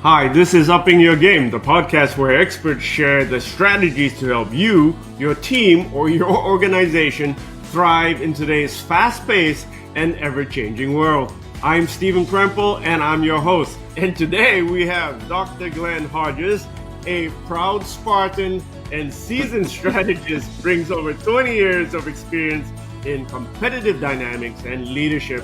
Hi, this is Upping Your Game, the podcast where experts share the strategies to help you, your team, or your organization thrive in today's fast-paced and ever-changing world. I'm Stephen Krempl, and I'm your host. And today we have Dr. Glenn Hodges, a proud Spartan and seasoned strategist, brings over 20 years of experience in competitive dynamics and leadership.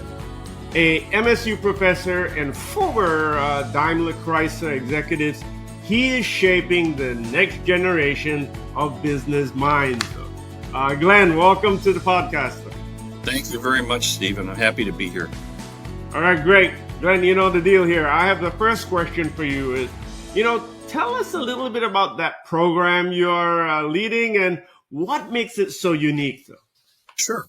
A MSU professor and former DaimlerChrysler executive, he is shaping the next generation of business minds. Glenn, welcome to the podcast. Thank you very much, Stephen. I'm happy to be here. All right, great. Glenn, you know the deal here. I have the first question for you is, tell us a little bit about that program you're leading and what makes it so unique, though. Sure.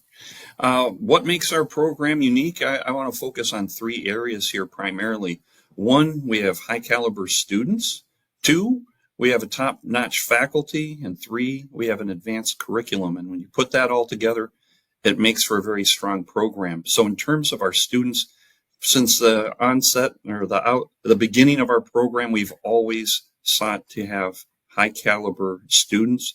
What makes our program unique? I want to focus on three areas here primarily. One, we have high caliber students. Two, we have a top-notch faculty. And three, we have an advanced curriculum. And when you put that all together, it makes for a very strong program. So in terms of our students, since the onset or the beginning of our program, we've always sought to have high caliber students.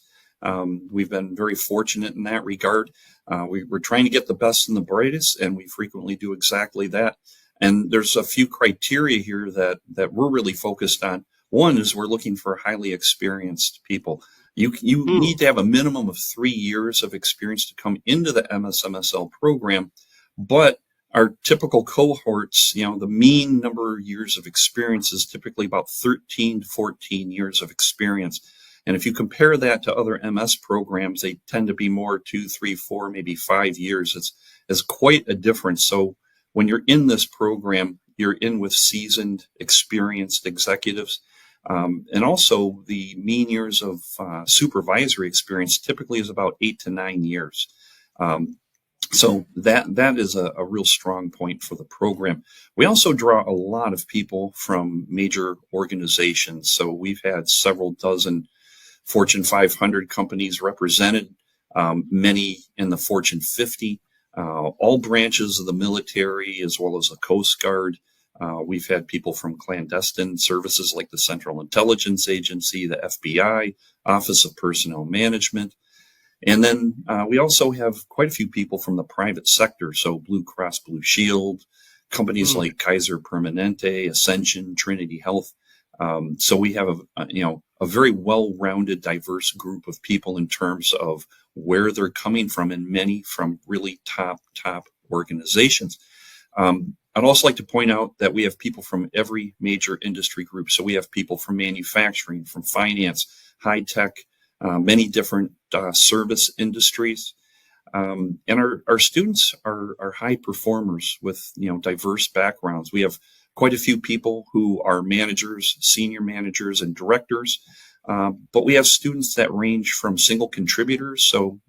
We've been very fortunate in that regard. We're trying to get the best and the brightest, and we frequently do exactly that. And there's a few criteria here that we're really focused on. One is we're looking for highly experienced people. You need to have a minimum of 3 years of experience to come into the MSMSL program, but our typical cohorts, the mean number of years of experience is typically about 13 to 14 years of experience. And if you compare that to other MS programs, they tend to be more 2, 3, 4, maybe 5 years. It's quite a difference. So when you're in this program, you're in with seasoned, experienced executives. And also the mean years of supervisory experience typically is about 8 to 9 years. So that is a real strong point for the program. We also draw a lot of people from major organizations. So we've had several dozen Fortune 500 companies represented, many in the Fortune 50, all branches of the military as well as the Coast Guard. We've had people from clandestine services like the Central Intelligence Agency, the FBI, Office of Personnel Management. And then we also have quite a few people from the private sector, so Blue Cross Blue Shield, companies like Kaiser Permanente, Ascension, Trinity Health. So we have a very well-rounded, diverse group of people in terms of where they're coming from, and many from really top organizations. I'd also like to point out that we have people from every major industry group. So we have people from manufacturing, from finance, high tech, many different service industries. And our students are high performers with diverse backgrounds. We have quite a few people who are managers, senior managers, and directors. But we have students that range from single contributors. So,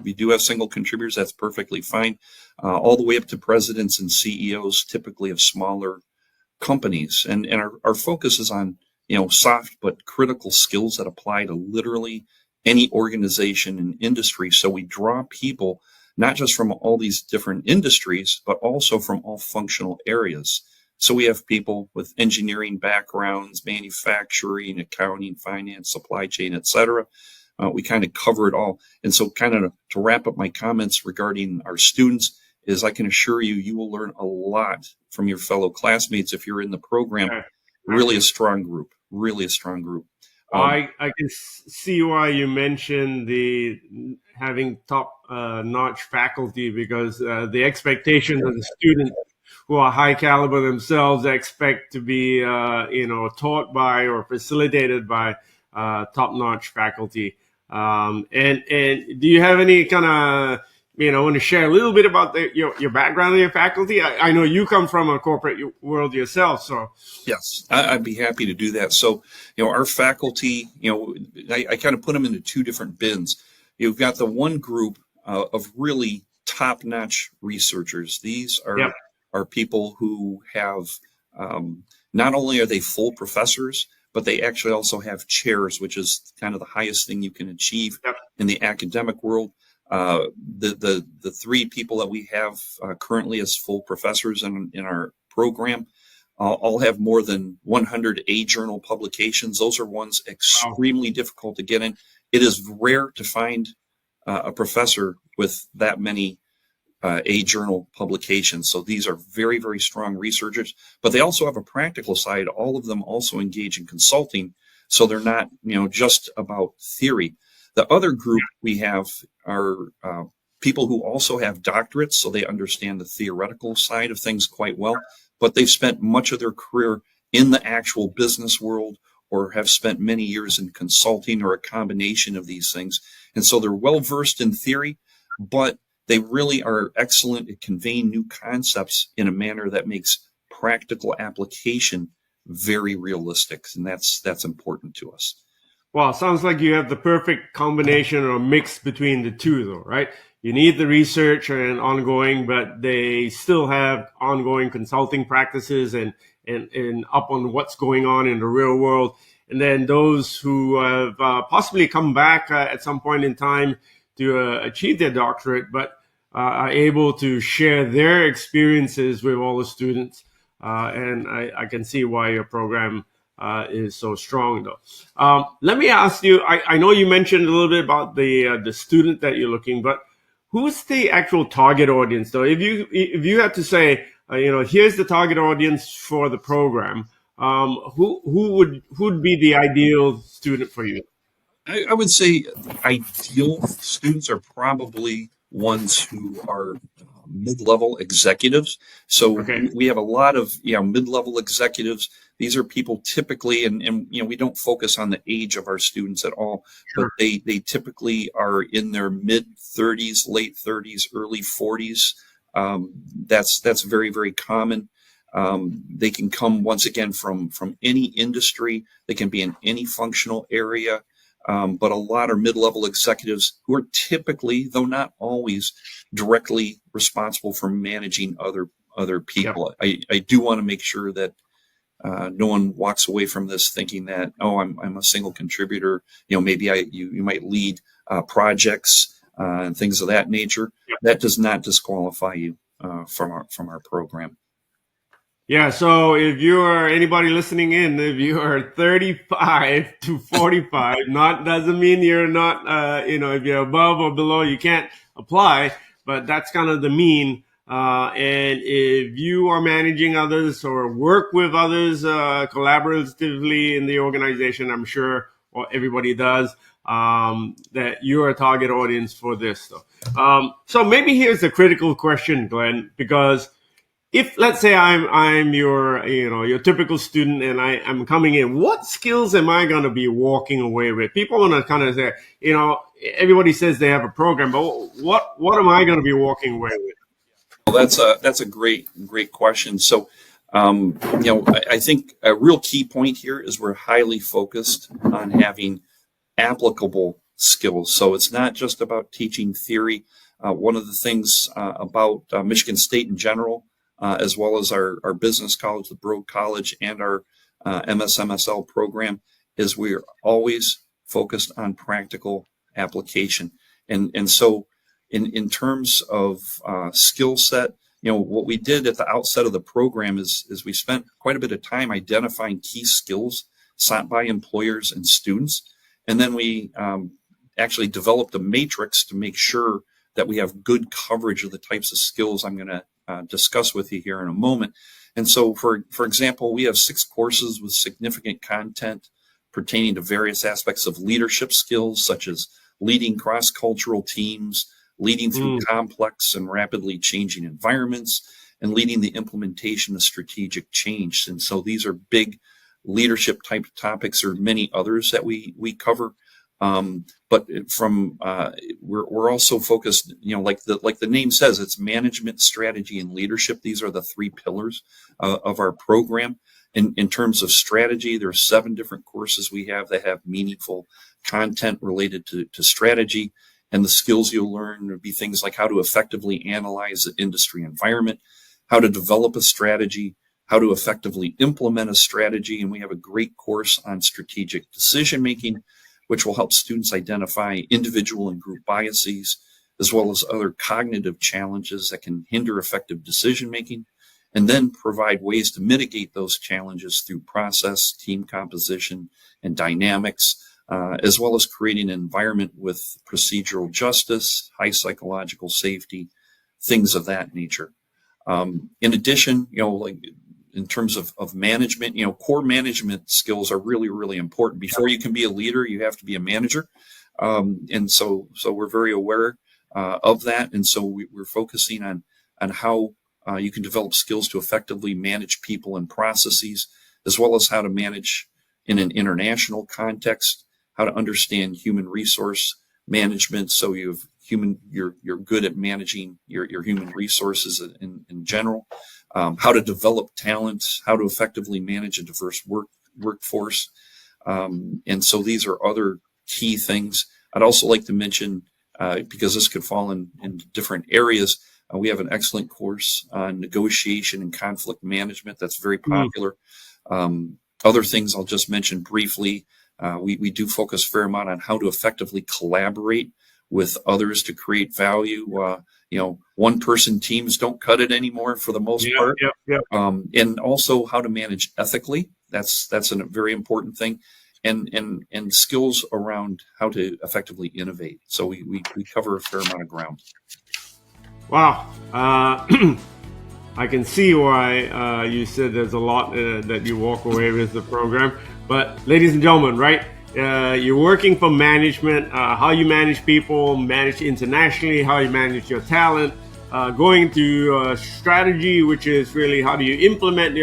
we do have single contributors. That's perfectly fine. All the way up to presidents and CEOs, typically of smaller companies. And our focus is on, soft but critical skills that apply to literally any organization and industry. So we draw people not just from all these different industries, but also from all functional areas. So we have people with engineering backgrounds, manufacturing, accounting, finance, supply chain, etc. We kind of cover it all. And so kind of to wrap up my comments regarding our students is I can assure you, you will learn a lot from your fellow classmates if you're in the program. Really a strong group, I can see why you mentioned having top-notch faculty, because the expectations of the students who are high caliber themselves expect to be, taught by or facilitated by top-notch faculty. And do you have any kind of, want to share a little bit about your background and your faculty? I know you come from a corporate world yourself, so. Yes, I'd be happy to do that. So, our faculty, I kind of put them into two different bins. You've got the one group of really top-notch researchers. These are people who have, not only are they full professors, but they actually also have chairs, which is kind of the highest thing you can achieve in the academic world. The three people that we have currently as full professors in our program all have more than 100 A journal publications. Those are ones extremely difficult to get in. It is rare to find a professor with that many A journal publications. So these are very, very strong researchers, but they also have a practical side. All of them also engage in consulting. So they're not, just about theory. The other group we have are people who also have doctorates, so they understand the theoretical side of things quite well, but they've spent much of their career in the actual business world or have spent many years in consulting or a combination of these things. And so they're well versed in theory, but they really are excellent at conveying new concepts in a manner that makes practical application very realistic. And that's important to us. Well, sounds like you have the perfect combination or mix between the two, though, right? You need the research and ongoing, but they still have ongoing consulting practices and up on what's going on in the real world. And then those who have possibly come back at some point in time to achieve their doctorate, but are able to share their experiences with all the students. And I can see why your program is so strong, though. Let me ask you, I know you mentioned a little bit about the student that you're looking, but who's the actual target audience, though? If you had to say, here's the target audience for the program, who'd be the ideal student for you? I would say ideal students are probably ones who are mid-level executives. So we have a lot of mid-level executives. These are people typically, and we don't focus on the age of our students at all, but they typically are in their mid-30s, late 30s, early 40s. That's very, very common. They can come once again from any industry. They can be in any functional area. But a lot are mid-level executives who are typically, though not always, directly responsible for managing other people. Yep. I do want to make sure that no one walks away from this thinking that, I'm a single contributor. Maybe you might lead projects and things of that nature. Yep. That does not disqualify you from our program. Yeah, so if you are anybody listening in, if you are 35 to 45, doesn't mean you're not, if you're above or below, you can't apply, but that's kind of the mean. And if you are managing others or work with others collaboratively in the organization, I'm sure everybody does, that you're a target audience for this. So maybe here's the critical question, Glenn, because if, let's say, I'm your typical student and I'm coming in, what skills am I going to be walking away with? People want to kind of say, everybody says they have a program, but what am I going to be walking away with? Well, that's a great question. So, I think a real key point here is we're highly focused on having applicable skills. So it's not just about teaching theory. One of the things about Michigan State in general, as well as our business college, the Broad College, and our MSMSL program, is we're always focused on practical application. And so in terms of skill set, what we did at the outset of the program is we spent quite a bit of time identifying key skills sought by employers and students. And then we actually developed a matrix to make sure that we have good coverage of the types of skills I'm going to discuss with you here in a moment. And so, for example, we have 6 courses with significant content pertaining to various aspects of leadership skills, such as leading cross-cultural teams, leading through complex and rapidly changing environments, and leading the implementation of strategic change. And so these are big leadership type topics. There are many others that we cover. But we're also focused, like the name says, it's management, strategy, and leadership. These are the 3 pillars of our program. In terms of strategy, there are 7 different courses we have that have meaningful content related to strategy. And the skills you'll learn would be things like how to effectively analyze the industry environment, how to develop a strategy, how to effectively implement a strategy. And we have a great course on strategic decision making, which will help students identify individual and group biases, as well as other cognitive challenges that can hinder effective decision making. and then provide ways to mitigate those challenges through process, team composition, and dynamics, as well as creating an environment with procedural justice, high psychological safety, things of that nature. In addition, like in terms of management, core management skills are really, really important. Before you can be a leader, you have to be a manager. And so we're very aware of that. And so we're focusing on how you can develop skills to effectively manage people and processes, as well as how to manage in an international context, how to understand human resource management. So you're good at managing your human resources in general, how to develop talent, how to effectively manage a diverse workforce. And so these are other key things. I'd also like to mention, because this could fall in different areas, we have an excellent course on negotiation and conflict management that's very popular. Other things I'll just mention briefly. We do focus a fair amount on how to effectively collaborate with others to create value. One-person teams don't cut it anymore for the most part. And also how to manage ethically. That's a very important thing. And skills around how to effectively innovate. So we cover a fair amount of ground. Wow. I can see why you said there's a lot that you walk away with the program. But ladies and gentlemen, right? You're working for management, how you manage people, manage internationally, how you manage your talent, going to strategy, which is really how do you implement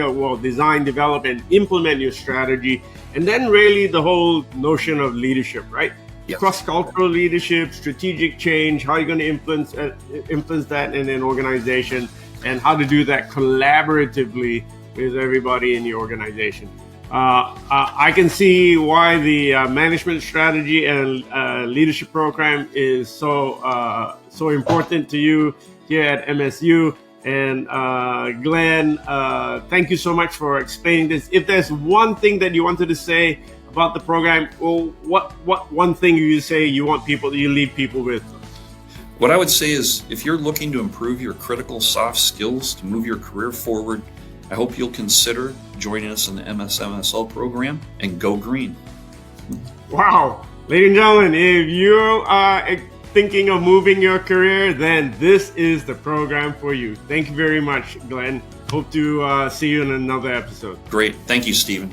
design, develop, and implement your strategy. And then really the whole notion of leadership, right? Yes. Cross-cultural leadership, strategic change, how you're going to influence that in an organization, and how to do that collaboratively with everybody in the organization. I can see why the management strategy and leadership program is so important to you here at MSU. And Glenn, thank you so much for explaining this. If there's one thing that you wanted to say about the program, well, what one thing you say you leave people with? What I would say is, if you're looking to improve your critical soft skills to move your career forward, I hope you'll consider joining us in the MSMSL program and go green. Wow. Ladies and gentlemen, if you are thinking of moving your career, then this is the program for you. Thank you very much, Glenn. Hope to see you in another episode. Great. Thank you, Stephen.